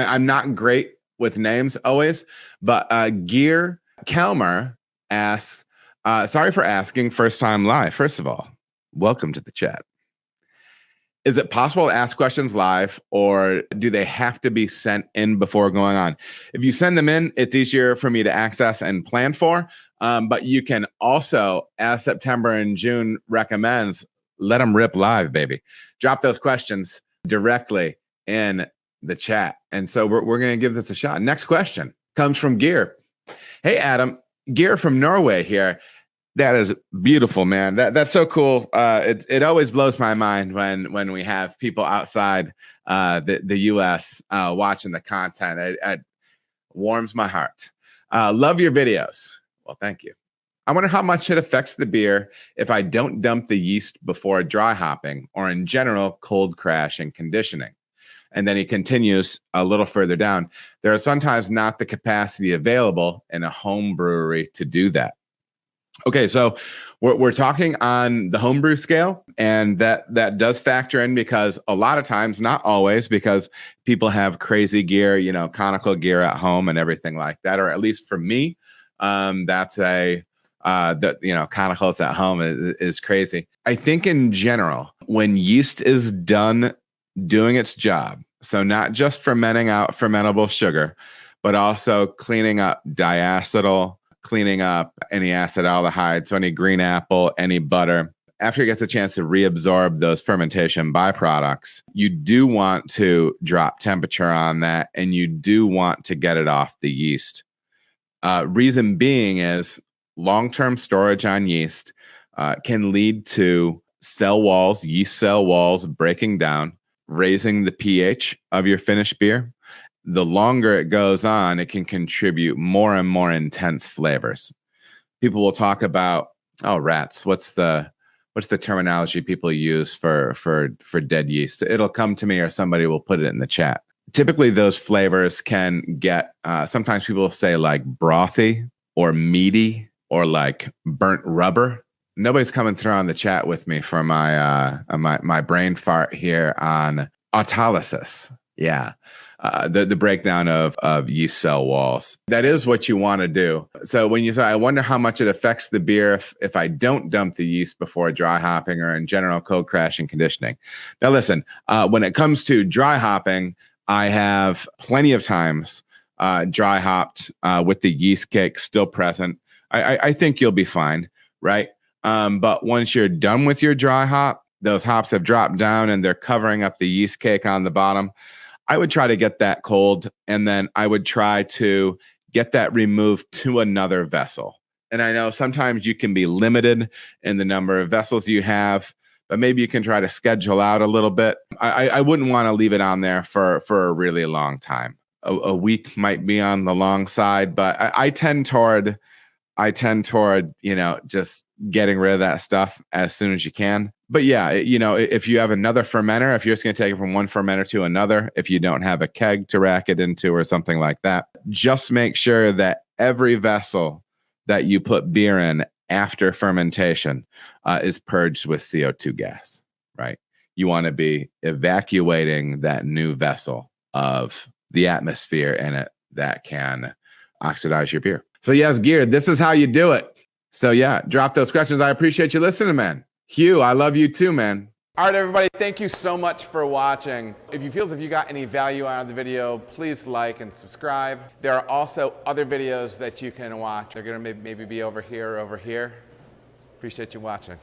I'm not great with names always, but Gear Kelmer asks, sorry for asking, first time live. First of all, welcome to the chat. Is it possible to ask questions live, or do they have to be sent in before going on? If you send them in, it's easier for me to access and plan for. But you can also, as September and June recommends, let them rip live, baby. Drop those questions directly in the chat. And so we're going to give this a shot. Next question comes from Gear. Hey, Adam. Gear from Norway here. That is beautiful, man. That's so cool. It always blows my mind when we have people outside the U.S. Watching the content. It warms my heart. Love your videos. Well, thank you. I wonder how much it affects the beer if I don't dump the yeast before dry hopping, or in general, cold crash and conditioning. And then he continues a little further down. There is sometimes not the capacity available in a home brewery to do that. Okay, so we're talking on the homebrew scale, and that does factor in, because a lot of times, not always, because people have crazy gear, conical gear at home and everything like that, or at least for me, that's conicals at home is crazy. I think in general, when yeast is done doing its job, so not just fermenting out fermentable sugar, but also cleaning up diacetyl, cleaning up any acetaldehyde, so any green apple, any butter. After it gets a chance to reabsorb those fermentation byproducts, you do want to drop temperature on that, and you do want to get it off the yeast. Reason being is long-term storage on yeast can lead to cell walls, yeast cell walls breaking down, raising the pH of your finished beer. The longer it goes on, it can contribute more and more intense flavors. People will talk about, rats. What's the terminology people use for dead yeast? It'll come to me, or somebody will put it in the chat. Typically, those flavors can get, sometimes people will say like brothy or meaty or like burnt rubber. Nobody's coming through on the chat with me for my brain fart here on autolysis. Yeah. The breakdown of yeast cell walls. That is what you want to do. So when you say, I wonder how much it affects the beer if I don't dump the yeast before dry hopping, or in general cold crash and conditioning. Now listen, when it comes to dry hopping, I have plenty of times dry hopped with the yeast cake still present. I think you'll be fine, right? But once you're done with your dry hop, those hops have dropped down and they're covering up the yeast cake on the bottom. I would try to get that cold, and then I would try to get that removed to another vessel. And I know sometimes you can be limited in the number of vessels you have, but maybe you can try to schedule out a little bit. I wouldn't want to leave it on there for a really long time. A week might be on the long side, but I tend toward, just getting rid of that stuff as soon as you can. But yeah, if you have another fermenter, if you're just going to take it from one fermenter to another, if you don't have a keg to rack it into or something like that, just make sure that every vessel that you put beer in after fermentation is purged with CO2 gas, right? You want to be evacuating that new vessel of the atmosphere in it that can oxidize your beer. So yes, Gear, this is how you do it. So yeah, drop those questions. I appreciate you listening, man. Hugh, I love you too, man. All right, everybody, thank you so much for watching. If you feel as if you got any value out of the video, please like and subscribe. There are also other videos that you can watch. They're gonna maybe be over here or over here. Appreciate you watching.